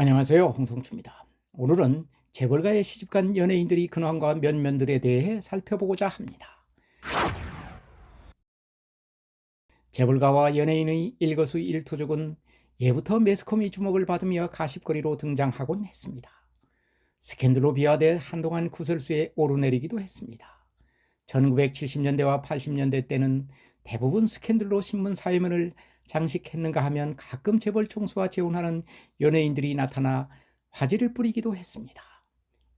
안녕하세요, 홍성주입니다. 오늘은 재벌가의 시집간 연예인들이 근황과 면면들에 대해 살펴보고자 합니다. 재벌가와 연예인의 일거수일투족은 예부터 매스컴이 주목을 받으며 가십거리로 등장하곤 했습니다. 스캔들로 비화돼 한동안 구설수에 오르내리기도 했습니다. 1970년대와 80년대 때는 대부분 스캔들로 신문 사회면을 장식했는가 하면 가끔 재벌 총수와 재혼하는 연예인들이 나타나 화제를 뿌리기도 했습니다.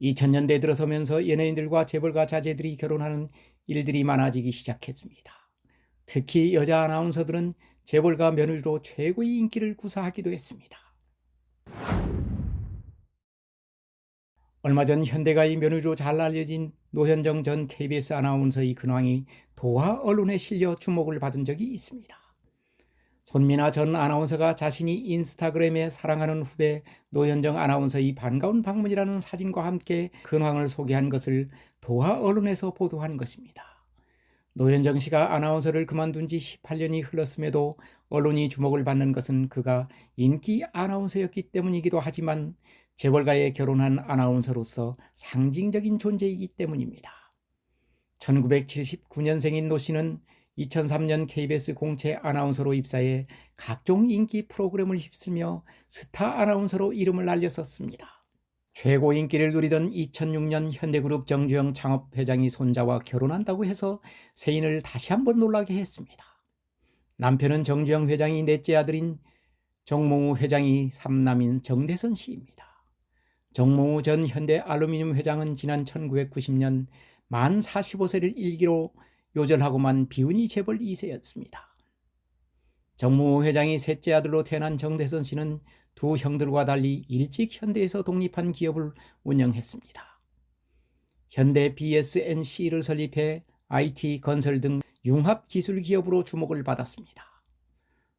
2000년대 들어서면서 연예인들과 재벌가 자제들이 결혼하는 일들이 많아지기 시작했습니다. 특히 여자 아나운서들은 재벌가 며느리로 최고의 인기를 구사하기도 했습니다. 얼마 전 현대가의 며느리로 잘 알려진 노현정 전 KBS 아나운서의 근황이 도하 언론에 실려 주목을 받은 적이 있습니다. 손민아 전 아나운서가 자신이 인스타그램에 사랑하는 후배 노현정 아나운서의 반가운 방문이라는 사진과 함께 근황을 소개한 것을 도하 언론에서 보도한 것입니다. 노현정 씨가 아나운서를 그만둔 지 18년이 흘렀음에도 언론이 주목을 받는 것은 그가 인기 아나운서였기 때문이기도 하지만 재벌가에 결혼한 아나운서로서 상징적인 존재이기 때문입니다. 1979년생인 노 씨는 2003년 KBS 공채 아나운서로 입사해 각종 인기 프로그램을 휩쓸며 스타 아나운서로 이름을 알렸었습니다. 최고 인기를 누리던 2006년 현대그룹 정주영 창업회장이 손자와 결혼한다고 해서 세인을 다시 한번 놀라게 했습니다. 남편은 정주영 회장이 넷째 아들인 정몽우 회장이 삼남인 정대선 씨입니다. 정몽우 전 현대알루미늄 회장은 지난 1990년 만 45세를 일기로 요절하고만 비운이 재벌 2세였습니다. 정몽우 회장이 셋째 아들로 태어난 정대선 씨는 두 형들과 달리 일찍 현대에서 독립한 기업을 운영했습니다. 현대 BSNC를 설립해 IT, 건설 등 융합 기술 기업으로 주목을 받았습니다.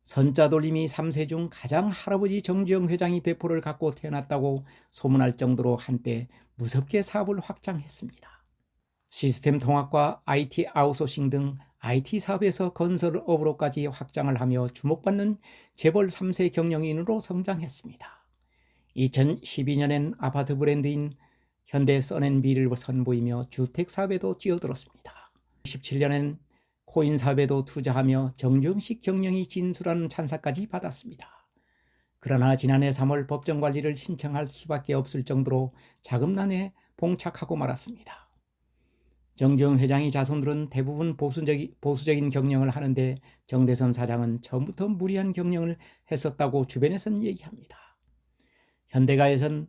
선자 돌림이 3세 중 가장 할아버지 정주영 회장이 배포를 갖고 태어났다고 소문할 정도로 한때 무섭게 사업을 확장했습니다. 시스템 통합과 IT 아웃소싱 등 IT 사업에서 건설업으로까지 확장을 하며 주목받는 재벌 3세 경영인으로 성장했습니다. 2012년엔 아파트 브랜드인 현대 써앤비를 선보이며 주택 사업에도 뛰어들었습니다. 2017년엔 코인 사업에도 투자하며 정주영식 경영이 진수라는 찬사까지 받았습니다. 그러나 지난해 3월 법정 관리를 신청할 수밖에 없을 정도로 자금난에 봉착하고 말았습니다. 정주영 회장의 자손들은 대부분 보수적인 경영을 하는데 정대선 사장은 처음부터 무리한 경영을 했었다고 주변에선 얘기합니다. 현대가에선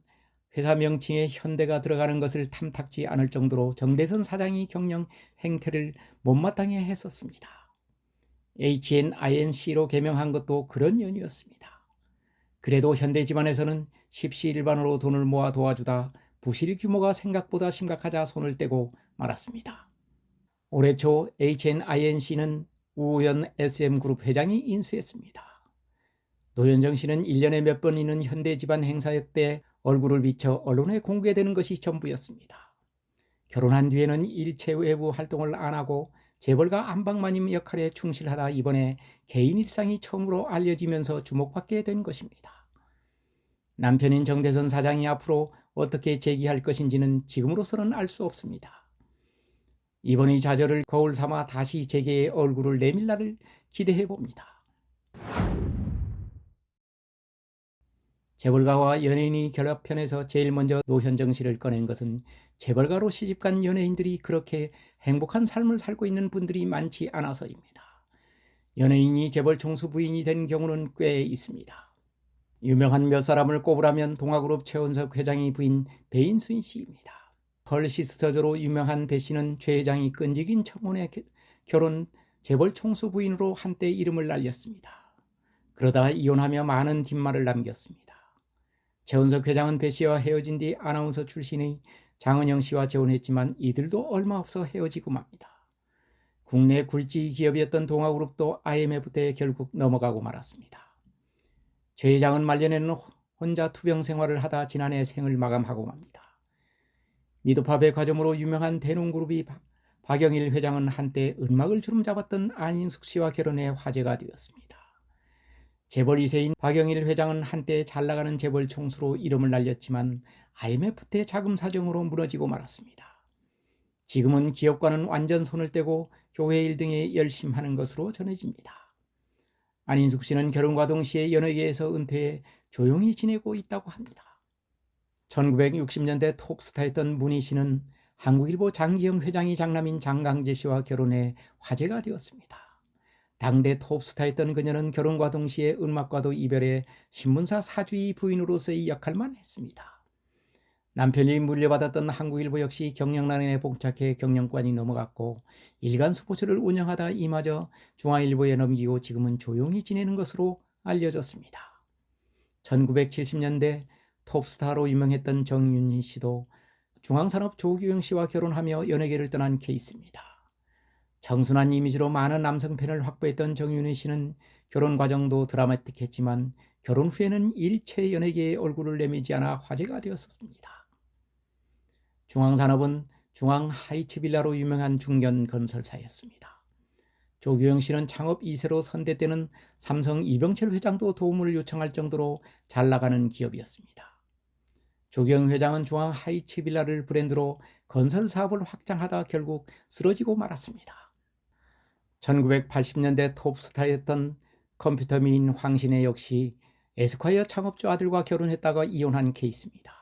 회사 명칭에 현대가 들어가는 것을 탐탁지 않을 정도로 정대선 사장이 경영 행태를 못마땅해 했었습니다. HNINC로 개명한 것도 그런 연유였습니다. 그래도 현대 집안에서는 십시일반으로 돈을 모아 도와주다 부실 규모가 생각보다 심각하자 손을 떼고 말았습니다. 올해 초 HNINC는 우호연 SM그룹 회장이 인수했습니다. 노현정 씨는 1년에 몇 번 있는 현대 집안 행사 때 얼굴을 비춰 언론에 공개되는 것이 전부였습니다. 결혼한 뒤에는 일체 외부 활동을 안 하고 재벌가 안방마님 역할에 충실하다 이번에 개인 일상이 처음으로 알려지면서 주목받게 된 것입니다. 남편인 정대선 사장이 앞으로 어떻게 재기할 것인지는 지금으로서는 알 수 없습니다. 이번의 좌절을 거울 삼아 다시 재계의 얼굴을 내밀 날을 기대해 봅니다. 재벌가와 연예인이 결합편에서 제일 먼저 노현정 씨를 꺼낸 것은 재벌가로 시집간 연예인들이 그렇게 행복한 삶을 살고 있는 분들이 많지 않아서입니다. 연예인이 재벌 총수 부인이 된 경우는 꽤 있습니다. 유명한 몇 사람을 꼽으라면 동아그룹 최원석 회장의 부인 배인순 씨입니다. 펄시스터즈로 유명한 배 씨는 최 회장이 끈질긴 청혼의 결혼 재벌 총수 부인으로 한때 이름을 날렸습니다. 그러다 이혼하며 많은 뒷말을 남겼습니다. 최원석 회장은 배 씨와 헤어진 뒤 아나운서 출신의 장은영 씨와 재혼했지만 이들도 얼마 없어 헤어지고 맙니다. 국내 굴지 기업이었던 동아그룹도 IMF 때 결국 넘어가고 말았습니다. 최 회장은 말년에는 혼자 투병 생활을 하다 지난해 생을 마감하고 맙니다. 미도파 백화점으로 유명한 대농그룹이 박영일 회장은 한때 은막을 주름잡았던 안인숙 씨와 결혼해 화제가 되었습니다. 재벌 2세인 박영일 회장은 한때 잘나가는 재벌 총수로 이름을 날렸지만 IMF 때 자금 사정으로 무너지고 말았습니다. 지금은 기업과는 완전 손을 떼고 교회 일 등에 열심하는 것으로 전해집니다. 안인숙 씨는 결혼과 동시에 연예계에서 은퇴해 조용히 지내고 있다고 합니다. 1960년대 톱스타였던 문희 씨는 한국일보 장기영 회장이 장남인 장강재 씨와 결혼해 화제가 되었습니다. 당대 톱스타였던 그녀는 결혼과 동시에 음악과도 이별해 신문사 사주의 부인으로서의 역할만 했습니다. 남편이 물려받았던 한국일보 역시 경영난에 봉착해 경영관이 넘어갔고 일간 스포츠를 운영하다 이마저 중앙일보에 넘기고 지금은 조용히 지내는 것으로 알려졌습니다. 1970년대 톱스타로 유명했던 정윤희 씨도 중앙산업 조규영 씨와 결혼하며 연예계를 떠난 케이스입니다. 청순한 이미지로 많은 남성 팬을 확보했던 정윤희 씨는 결혼 과정도 드라마틱했지만 결혼 후에는 일체 연예계에 얼굴을 내밀지 않아 화제가 되었습니다. 중앙산업은 중앙 하이츠 빌라로 유명한 중견 건설사였습니다. 조규영 씨는 창업 2세로 선대 때는 삼성 이병철 회장도 도움을 요청할 정도로 잘 나가는 기업이었습니다. 조규영 회장은 중앙 하이츠 빌라를 브랜드로 건설 사업을 확장하다 결국 쓰러지고 말았습니다. 1980년대 톱스타였던 컴퓨터 미인 황신혜 역시 에스콰이어 창업주 아들과 결혼했다가 이혼한 케이스입니다.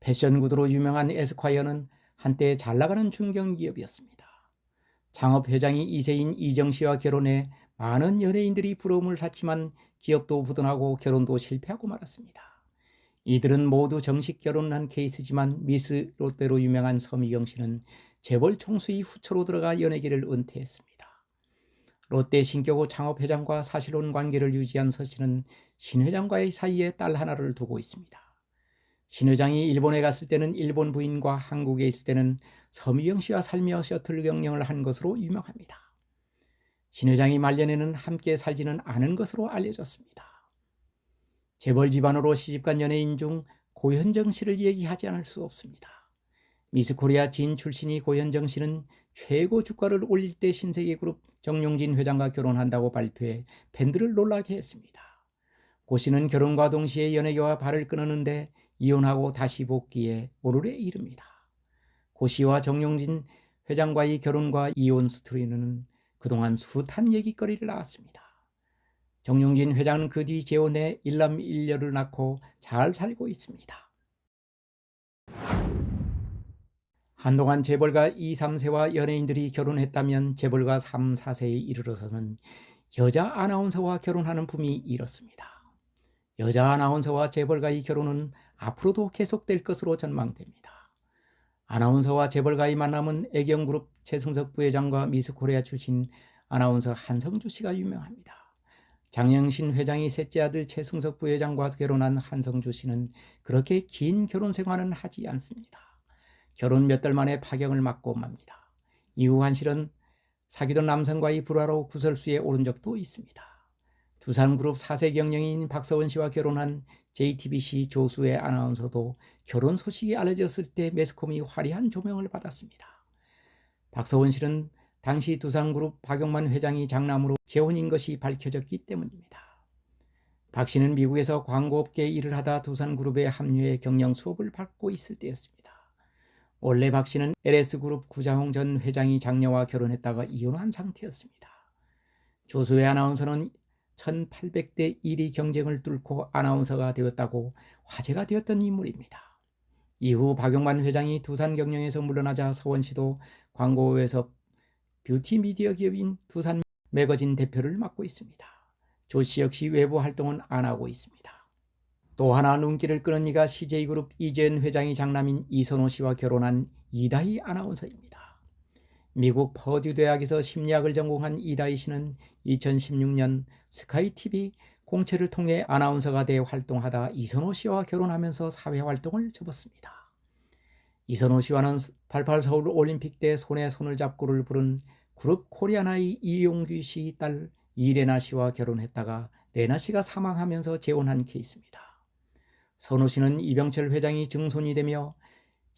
패션 구두로 유명한 에스콰이어는 한때 잘 나가는 중견기업이었습니다. 창업 회장이 2세인 이정 씨와 결혼해 많은 연예인들이 부러움을 샀지만 기업도 부도나고 결혼도 실패하고 말았습니다. 이들은 모두 정식 결혼한 케이스지만 미스 롯데로 유명한 서미경 씨는 재벌 총수의 후처로 들어가 연예계를 은퇴했습니다. 롯데 신격호 창업 회장과 사실혼 관계를 유지한 서 씨는 신 회장과의 사이에 딸 하나를 두고 있습니다. 신 회장이 일본에 갔을 때는 일본 부인과 한국에 있을 때는 서미경 씨와 살며 셔틀 경영을 한 것으로 유명합니다. 신 회장이 말년에는 함께 살지는 않은 것으로 알려졌습니다. 재벌 집안으로 시집간 연예인 중 고현정 씨를 얘기하지 않을 수 없습니다. 미스코리아 진 출신이 고현정 씨는 최고 주가를 올릴 때 신세계그룹 정용진 회장과 결혼한다고 발표해 팬들을 놀라게 했습니다. 고 씨는 결혼과 동시에 연예계와 발을 끊었는데 이혼하고 다시 복귀해 오늘에 이릅니다. 고 씨와 정용진 회장과의 결혼과 이혼 스토리는 그동안 숱한 얘기거리를 낳았습니다. 정용진 회장은 그 뒤 재혼해 일남 일녀를 낳고 잘 살고 있습니다. 한동안 재벌가 2, 3세와 연예인들이 결혼했다면 재벌가 3, 4세에 이르러서는 여자 아나운서와 결혼하는 붐이 일었습니다. 여자 아나운서와 재벌가의 결혼은 앞으로도 계속될 것으로 전망됩니다. 아나운서와 재벌가의 만남은 애경그룹 최승석 부회장과 미스코리아 출신 아나운서 한성주 씨가 유명합니다. 장영신 회장이 셋째 아들 최승석 부회장과 결혼한 한성주 씨는 그렇게 긴 결혼 생활은 하지 않습니다. 결혼 몇 달 만에 파경을 맞고 맙니다. 이후 한실은 사귀던 남성과의 불화로 구설수에 오른 적도 있습니다. 두산그룹 4세 경영인 박서원 씨와 결혼한 JTBC 조수의 아나운서도 결혼 소식이 알려졌을 때 매스컴이 화려한 조명을 받았습니다. 박서원 씨는 당시 두산그룹 박용만 회장이 장남으로 재혼인 것이 밝혀졌기 때문입니다. 박 씨는 미국에서 광고업계에 일을 하다 두산그룹에 합류해 경영 수업을 받고 있을 때였습니다. 원래 박 씨는 LS그룹 구자홍 전 회장이 장녀와 결혼했다가 이혼한 상태였습니다. 조수의 아나운서는 1800대 1위 경쟁을 뚫고 아나운서가 되었다고 화제가 되었던 인물입니다. 이후 박용만 회장이 두산 경영에서 물러나자 서원 씨도 광고회사 뷰티 미디어 기업인 두산 매거진 대표를 맡고 있습니다. 조 씨 역시 외부 활동은 안 하고 있습니다. 또 하나 눈길을 끄는 이가 CJ그룹 이재현 회장이 장남인 이선호 씨와 결혼한 이다희 아나운서입니다. 미국 퍼듀 대학에서 심리학을 전공한 이다희 씨는 2016년 스카이TV 공채를 통해 아나운서가 돼 활동하다 이선호 씨와 결혼하면서 사회활동을 접었습니다. 이선호 씨와는 88 서울 올림픽 때 손에 손을 잡고를 부른 그룹 코리아나의 이용규 씨 딸 이레나 씨와 결혼했다가 레나 씨가 사망하면서 재혼한 케이스입니다. 선호 씨는 이병철 회장이 증손이 되며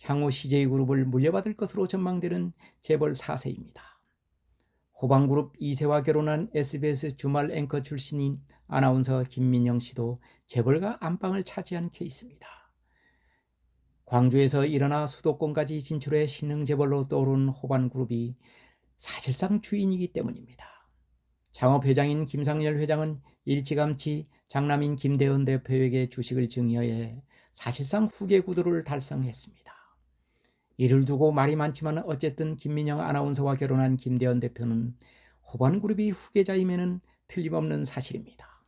향후 CJ그룹을 물려받을 것으로 전망되는 재벌 4세입니다. 호방그룹 2세와 결혼한 SBS 주말 앵커 출신인 아나운서 김민영 씨도 재벌가 안방을 차지한 케이스입니다. 광주에서 일어나 수도권까지 진출해 신흥재벌로 떠오른 호반그룹이 사실상 주인이기 때문입니다. 창업회장인 김상열 회장은 일찌감치 장남인 김대현 대표에게 주식을 증여해 사실상 후계 구도를 달성했습니다. 이를 두고 말이 많지만 어쨌든 김민영 아나운서와 결혼한 김대현 대표는 호반그룹이 후계자임에는 틀림없는 사실입니다.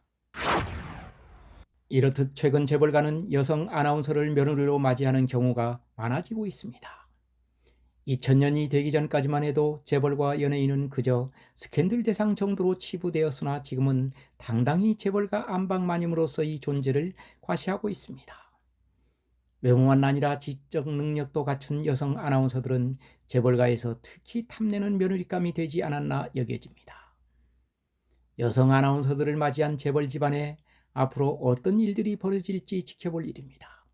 이렇듯 최근 재벌가는 여성 아나운서를 며느리로 맞이하는 경우가 많아지고 있습니다. 2000년이 되기 전까지만 해도 재벌과 연예인은 그저 스캔들 대상 정도로 치부되었으나 지금은 당당히 재벌가 안방 마님으로서의 존재를 과시하고 있습니다. 외모만 아니라 지적 능력도 갖춘 여성 아나운서들은 재벌가에서 특히 탐내는 며느리감이 되지 않았나 여겨집니다. 여성 아나운서들을 맞이한 재벌 집안에 앞으로 어떤 일들이 벌어질지 지켜볼 일입니다.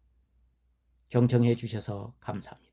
경청해 주셔서 감사합니다.